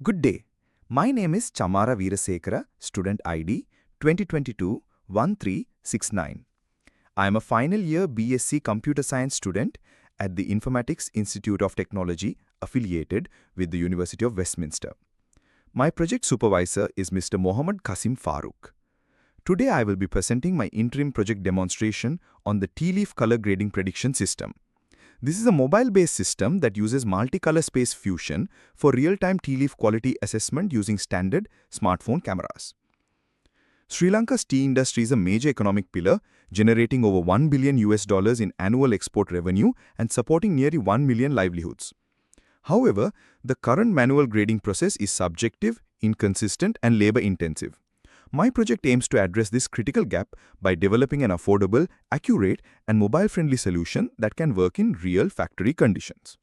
Good day. My name is Chamara Veerasekara, student ID 2022-1369. I am a final year BSc Computer Science student at the Informatics Institute of Technology affiliated with the University of Westminster. My project supervisor is Mr. Mohammad Qasim Farooq. Today I will be presenting my interim project demonstration on the T-leaf color grading prediction system. This is a mobile-based system that uses multicolor space fusion for real-time tea-leaf quality assessment using standard smartphone cameras. Sri Lanka's tea industry is a major economic pillar, generating over $1 billion in annual export revenue and supporting nearly 1 million livelihoods. However, the current manual grading process is subjective, inconsistent, and labor-intensive. My project aims to address this critical gap by developing an affordable, accurate, and mobile-friendly solution that can work in real factory conditions.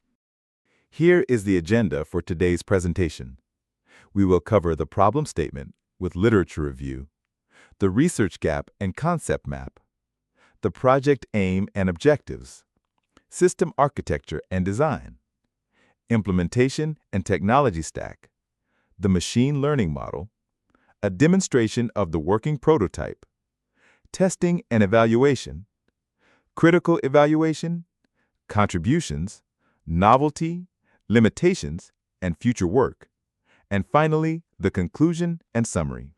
Here is the agenda for today's presentation. We will cover the problem statement with literature review, the research gap and concept map, the project aim and objectives, system architecture and design, implementation and technology stack, the machine learning model, a demonstration of the working prototype, testing and evaluation, critical evaluation, contributions, novelty, limitations, and future work, and finally, the conclusion and summary.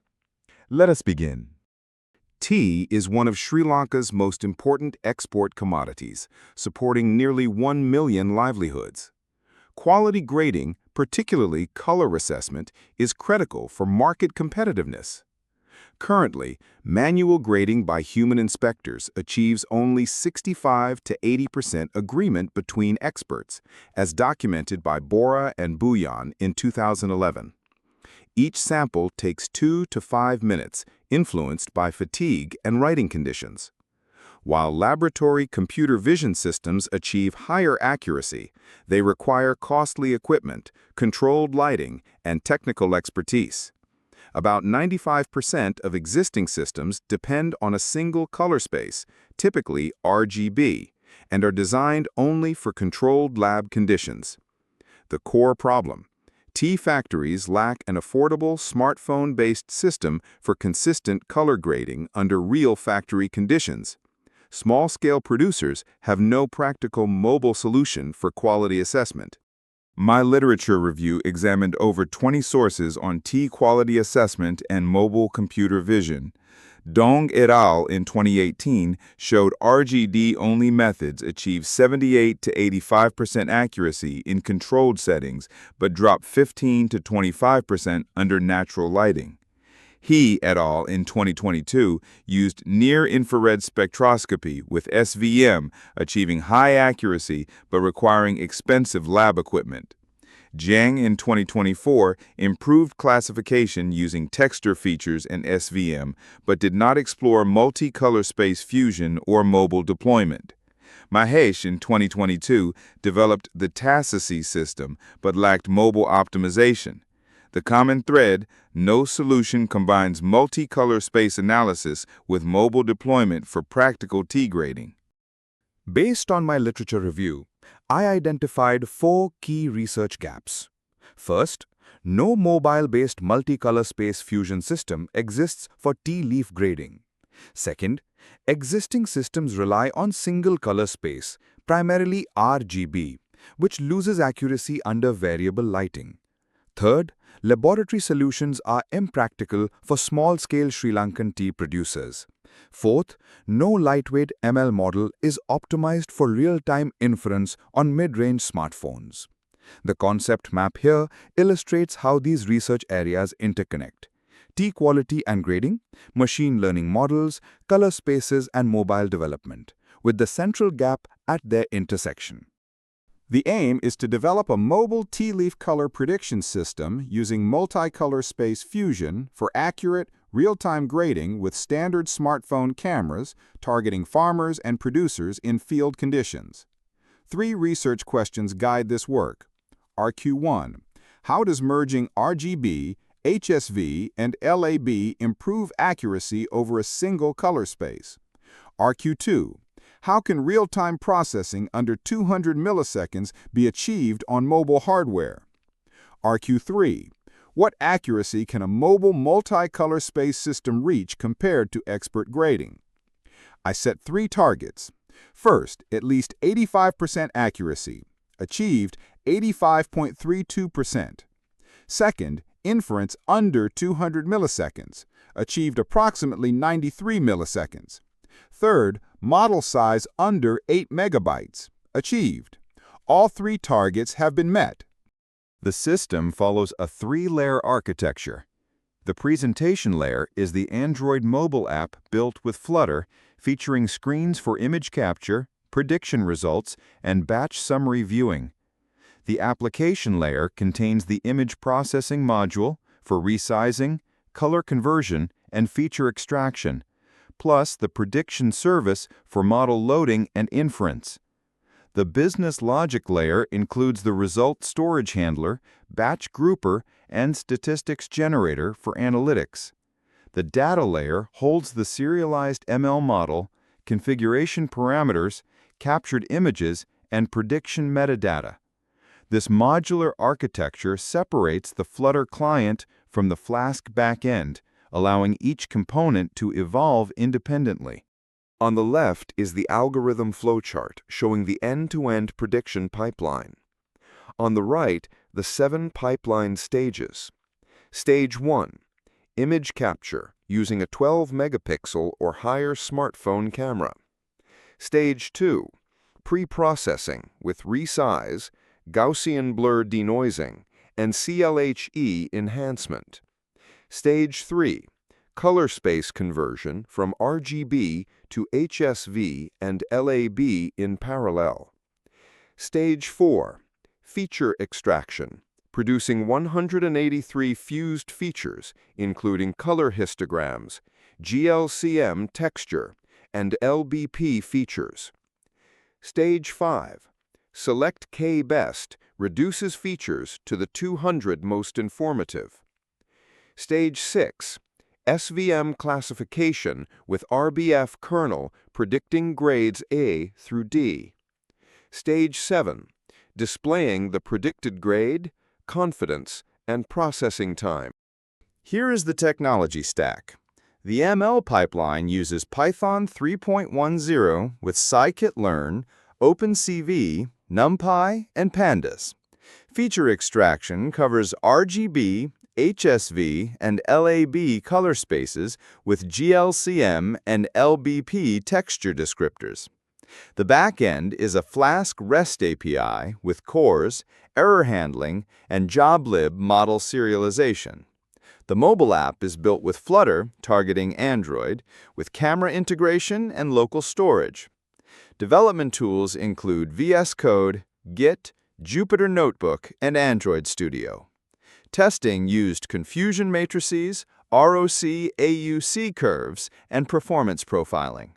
Let us begin. Tea is one of Sri Lanka's most important export commodities, supporting nearly 1 million livelihoods. Quality grading, particularly color assessment, is critical for market competitiveness. Currently, manual grading by human inspectors achieves only 65 to 80% agreement between experts, as documented by Bora and Bhuyan in 2011. Each sample takes 2 to 5 minutes, influenced by fatigue and writing conditions. While laboratory computer vision systems achieve higher accuracy, they require costly equipment, controlled lighting, and technical expertise. About 95% of existing systems depend on a single color space, typically RGB, and are designed only for controlled lab conditions. The core problem: tea factories lack an affordable smartphone-based system for consistent color grading under real factory conditions. Small-scale producers have no practical mobile solution for quality assessment. My literature review examined over 20 sources on tea quality assessment and mobile computer vision. Dong et al. In 2018 showed RGD-only methods achieve 78 to 85% accuracy in controlled settings, but drop 15 to 25% under natural lighting. He et al. In 2022 used near-infrared spectroscopy with SVM, achieving high accuracy but requiring expensive lab equipment. Jiang in 2024 improved classification using texture features and SVM, but did not explore multicolor space fusion or mobile deployment. Mahesh in 2022 developed the TASSI system, but lacked mobile optimization. The common thread: no solution combines multicolor space analysis with mobile deployment for practical tea grading. Based on my literature review, I identified 4 key research gaps. First, no mobile-based multicolor space fusion system exists for tea leaf grading. Second, existing systems rely on single color space, primarily RGB, which loses accuracy under variable lighting. Third, laboratory solutions are impractical for small-scale Sri Lankan tea producers. Fourth, no lightweight ML model is optimized for real-time inference on mid-range smartphones. The concept map here illustrates how these research areas interconnect: tea quality and grading, machine learning models, color spaces, and mobile development, with the central gap at their intersection. The aim is to develop a mobile tea leaf color prediction system using multicolor space fusion for accurate, real-time grading with standard smartphone cameras, targeting farmers and producers in field conditions. 3 research questions guide this work. RQ1: how does merging RGB, HSV, and LAB improve accuracy over a single color space? RQ2: how can real-time processing under 200 milliseconds be achieved on mobile hardware? RQ3: What accuracy can a mobile multicolor space system reach compared to expert grading? I set 3 targets. First, at least 85% accuracy, achieved 85.32%. Second, inference under 200 milliseconds, achieved approximately 93 milliseconds. Third, model size under 8 megabytes, achieved. All 3 targets have been met. The system follows a 3-layer architecture. The presentation layer is the Android mobile app built with Flutter, featuring screens for image capture, prediction results, and batch summary viewing. The application layer contains the image processing module for resizing, color conversion, and feature extraction, plus the prediction service for model loading and inference. The business logic layer includes the result storage handler, batch grouper, and statistics generator for analytics. The data layer holds the serialized ML model, configuration parameters, captured images, and prediction metadata. This modular architecture separates the Flutter client from the Flask backend, allowing each component to evolve independently. On the left is the algorithm flowchart showing the end-to-end prediction pipeline. On the right, the 7 pipeline stages. Stage 1. Image capture using a 12-megapixel or higher smartphone camera. Stage 2. Pre-processing with resize, Gaussian blur denoising, and CLHE enhancement. Stage 3. Color space conversion from RGB to HSV and LAB in parallel. Stage 4. Feature extraction, producing 183 fused features, including color histograms, GLCM texture, and LBP features. Stage 5. Select K-best reduces features to the 200 most informative. Stage 6. SVM classification with RBF kernel predicting grades A through D. Stage 7. Displaying the predicted grade, confidence, and processing time. Here is the technology stack. The ML pipeline uses Python 3.10 with scikit-learn, OpenCV, NumPy, and Pandas. Feature extraction covers RGB, HSV, and LAB color spaces with GLCM and LBP texture descriptors. The backend is a Flask REST API with cores, error handling, and JobLib model serialization. The mobile app is built with Flutter, targeting Android, with camera integration and local storage. Development tools include VS Code, Git, Jupyter Notebook, and Android Studio. Testing used confusion matrices, ROC-AUC curves, and performance profiling.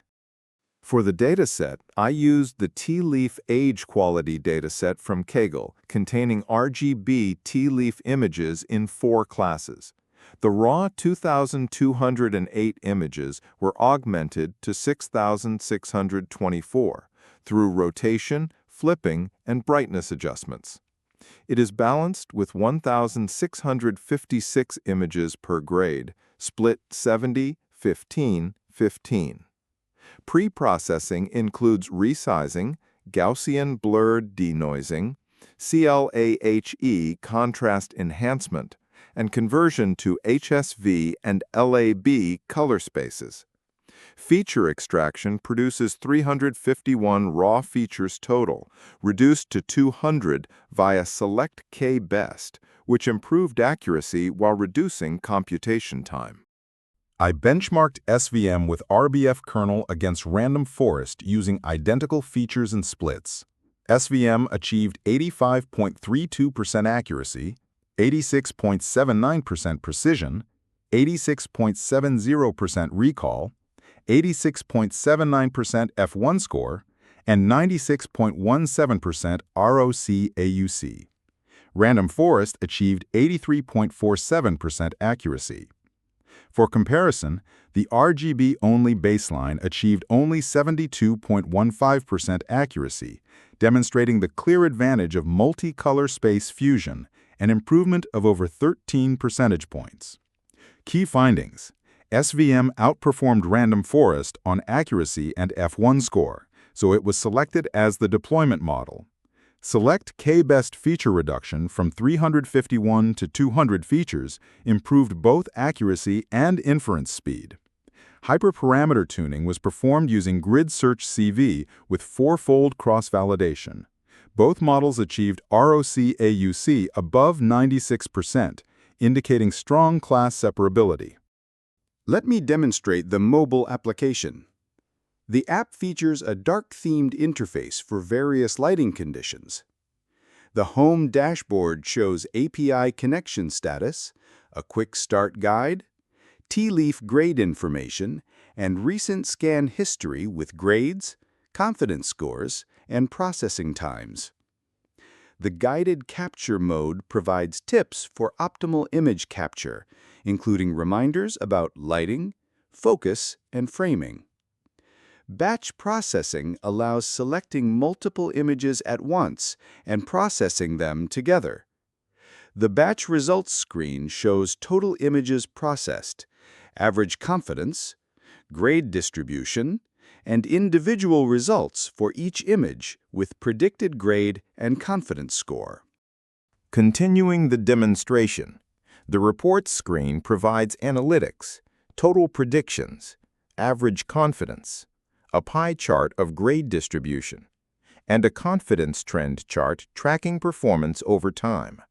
For the dataset, I used the T-leaf age quality dataset from Kaggle, containing RGB T-leaf images in 4 classes. The raw 2,208 images were augmented to 6,624 through rotation, flipping, and brightness adjustments. It is balanced with 1,656 images per grade, split 70-15-15. Pre-processing includes resizing, Gaussian blur denoising, CLAHE contrast enhancement, and conversion to HSV and LAB color spaces. Feature extraction produces 351 raw features total, reduced to 200 via Select K-best, which improved accuracy while reducing computation time. I benchmarked SVM with RBF kernel against random forest using identical features and splits. SVM achieved 85.32% accuracy, 86.79% precision, 86.70% recall, 86.79% F1 score, and 96.17% ROC-AUC. Random Forest achieved 83.47% accuracy. For comparison, the RGB-only baseline achieved only 72.15% accuracy, demonstrating the clear advantage of multicolor space fusion an improvement of over 13 percentage points. Key findings: SVM outperformed Random Forest on accuracy and F1 score, so it was selected as the deployment model. Select K-best feature reduction from 351 to 200 features improved both accuracy and inference speed. Hyperparameter tuning was performed using Grid Search CV with 4-fold cross-validation. Both models achieved ROC-AUC above 96%, indicating strong class separability. Let me demonstrate the mobile application. The app features a dark-themed interface for various lighting conditions. The home dashboard shows API connection status, a quick start guide, tea leaf grade information, and recent scan history with grades, confidence scores, and processing times. The guided capture mode provides tips for optimal image capture, including reminders about lighting, focus, and framing. Batch processing allows selecting multiple images at once and processing them together. The batch results screen shows total images processed, average confidence, grade distribution, and individual results for each image with predicted grade and confidence score. Continuing the demonstration, the reports screen provides analytics, total predictions, average confidence, a pie chart of grade distribution, and a confidence trend chart tracking performance over time.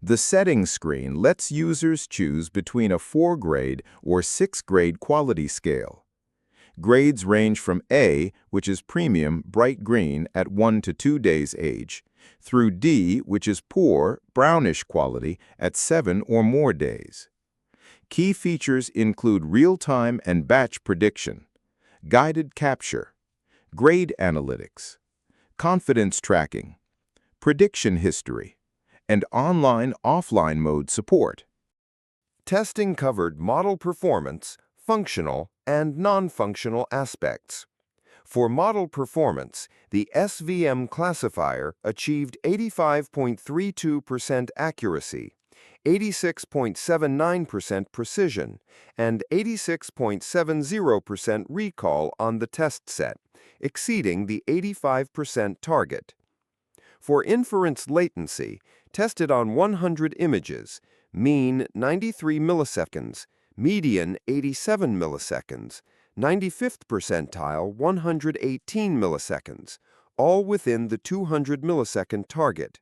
The settings screen lets users choose between a 4-grade or 6-grade quality scale. Grades range from A, which is premium, bright green at 1 to 2 days age, through D, which is poor, brownish quality at 7 or more days. Key features include real-time and batch prediction, guided capture, grade analytics, confidence tracking, prediction history, and online-offline mode support. Testing covered model performance, functional, and non-functional aspects. For model performance, the SVM classifier achieved 85.32% accuracy, 86.79% precision, and 86.70% recall on the test set, exceeding the 85% target. For inference latency, tested on 100 images, mean 93 milliseconds, median 87 milliseconds, 95th percentile 118 milliseconds, all within the 200 millisecond target.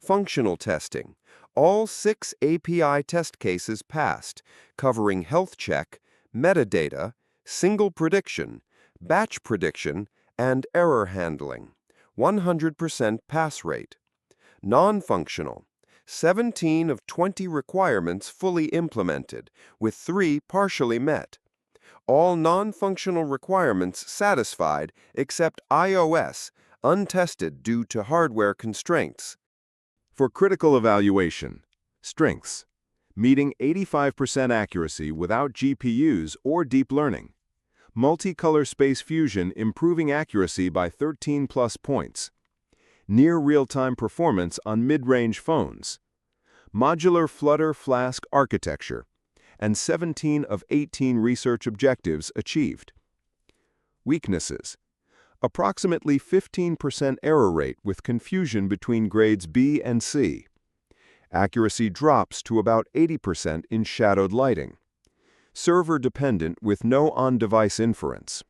Functional testing. All 6 API test cases passed, covering health check, metadata, single prediction, batch prediction, and error handling. 100% pass rate. Non-functional. 17 of 20 requirements fully implemented, with 3 partially met. All non-functional requirements satisfied except iOS, untested due to hardware constraints. For critical evaluation, strengths: meeting 85% accuracy without GPUs or deep learning. Multicolor space fusion improving accuracy by 13+ points. Near real-time performance on mid-range phones. Modular Flutter Flask architecture, and 17 of 18 research objectives achieved. Weaknesses: approximately 15% error rate with confusion between grades B and C. Accuracy drops to about 80% in shadowed lighting. Server-dependent with no on-device inference.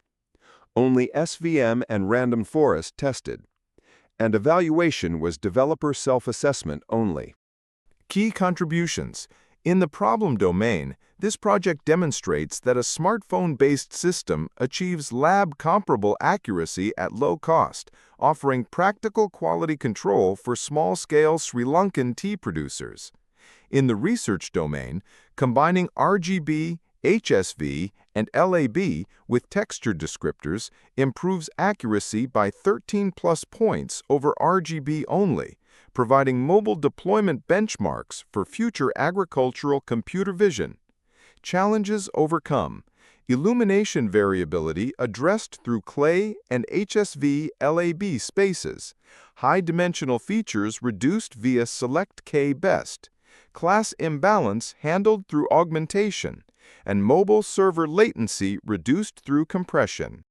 Only SVM and Random Forest tested. And evaluation was developer self-assessment only. Key contributions. In the problem domain, this project demonstrates that a smartphone-based system achieves lab-comparable accuracy at low cost, offering practical quality control for small-scale Sri Lankan tea producers. In the research domain, combining RGB, HSV, and LAB with texture descriptors improves accuracy by 13+ points over RGB only, providing mobile deployment benchmarks for future agricultural computer vision. Challenges overcome. Illumination variability addressed through clay and HSV LAB spaces. high-dimensional features reduced via Select K Best, class imbalance handled through augmentation, and mobile server latency reduced through compression.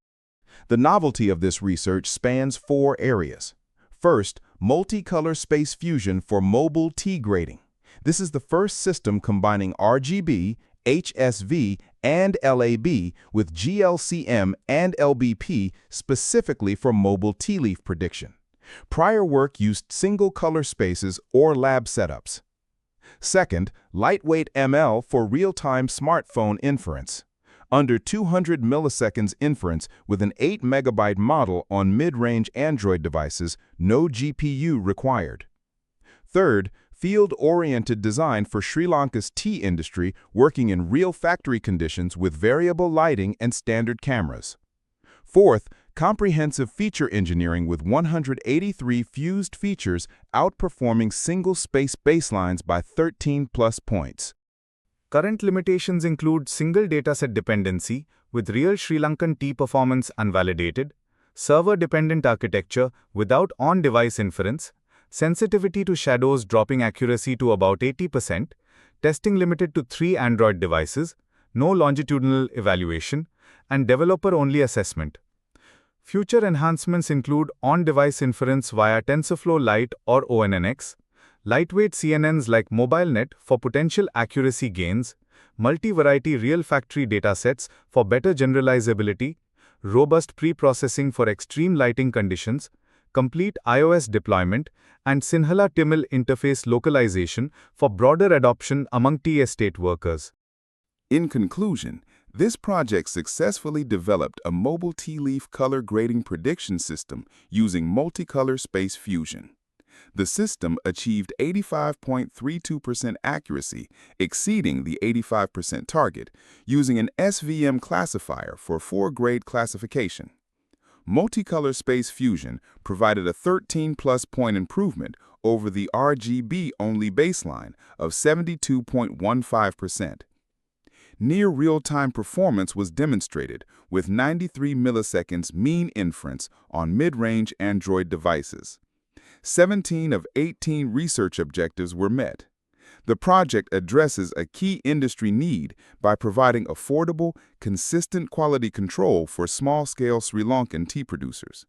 The novelty of this research spans 4 areas. First, multicolor space fusion for mobile T-grading. This is the first system combining RGB, HSV, and LAB with GLCM and LBP specifically for mobile T-leaf prediction. Prior work used single color spaces or lab setups. Second, lightweight ML for real-time smartphone inference. Under 200 milliseconds inference with an 8 megabyte model on mid-range Android devices, no GPU required. Third, field-oriented design for Sri Lanka's tea industry working in real factory conditions with variable lighting and standard cameras. Fourth, comprehensive feature engineering with 183 fused features outperforming single-space baselines by 13+ points. Current limitations include single dataset dependency with real Sri Lankan tea performance unvalidated, server-dependent architecture without on-device inference, sensitivity to shadows dropping accuracy to about 80%, testing limited to 3 Android devices, no longitudinal evaluation, and developer-only assessment. Future enhancements include on-device inference via TensorFlow Lite or ONNX, lightweight CNNs like MobileNet for potential accuracy gains, multi-variety real factory datasets for better generalizability, robust pre-processing for extreme lighting conditions, complete iOS deployment, and Sinhala-Tamil interface localization for broader adoption among tea estate workers. In conclusion, this project successfully developed a mobile tea leaf color grading prediction system using multicolor space fusion. The system achieved 85.32% accuracy, exceeding the 85% target, using an SVM classifier for 4-grade classification. Multicolor space fusion provided a 13+ point improvement over the RGB-only baseline of 72.15%. Near real-time performance was demonstrated with 93 milliseconds mean inference on mid-range Android devices. 17 of 18 research objectives were met. The project addresses a key industry need by providing affordable, consistent quality control for small-scale Sri Lankan tea producers.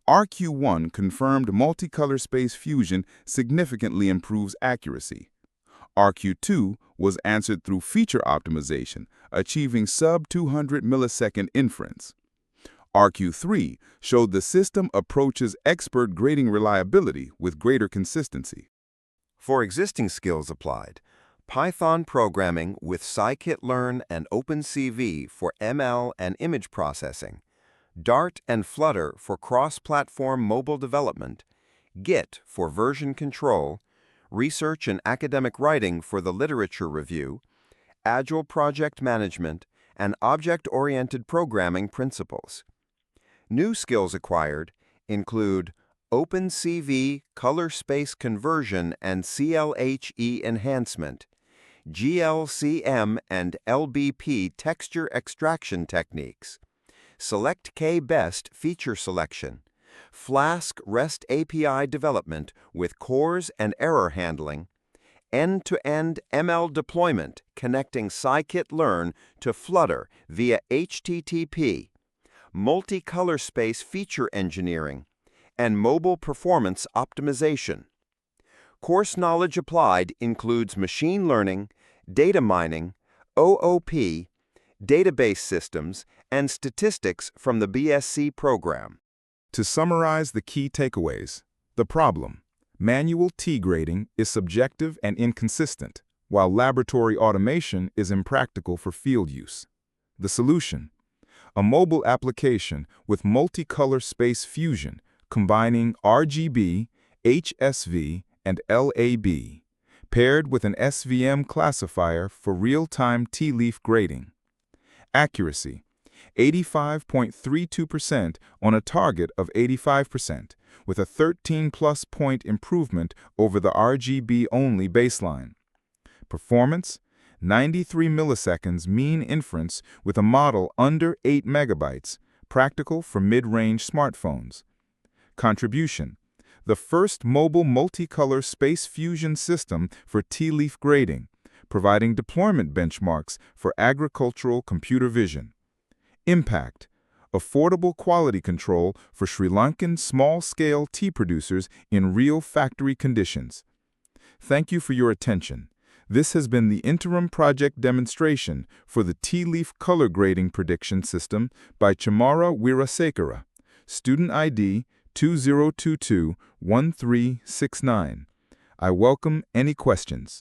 RQ1 confirmed multicolor space fusion significantly improves accuracy. RQ2 was answered through feature optimization, achieving sub-200 millisecond inference. RQ3 showed the system approaches expert grading reliability with greater consistency. For existing skills applied, Python programming with scikit-learn and OpenCV for ML and image processing, Dart and Flutter for cross-platform mobile development, Git for version control, research and academic writing for the literature review, agile project management, and object-oriented programming principles. New skills acquired include OpenCV color space conversion and CLHE enhancement, GLCM and LBP texture extraction techniques, Select K Best feature selection, Flask REST API development with cores and error handling, end-to-end ML deployment connecting scikit-learn to Flutter via HTTP, multicolor space feature engineering, and mobile performance optimization. Course knowledge applied includes machine learning, data mining, OOP, database systems, and statistics from the BSc program. To summarize the key takeaways, the problem: manual tea grading is subjective and inconsistent, while laboratory automation is impractical for field use. The solution: a mobile application with multicolor space fusion combining RGB, HSV, and LAB, paired with an SVM classifier for real-time tea leaf grading. Accuracy: 85.32% on a target of 85%, with a 13+ point improvement over the RGB-only baseline. Performance: 93 milliseconds mean inference with a model under 8 megabytes, practical for mid-range smartphones. Contribution: the first mobile multicolor space fusion system for tea leaf grading, providing deployment benchmarks for agricultural computer vision. Impact: affordable quality control for Sri Lankan small-scale tea producers in real factory conditions. Thank you for your attention. This has been the interim project demonstration for the tea leaf color grading prediction system by Chamara Weerasekara, student ID 2022-1369. I welcome any questions.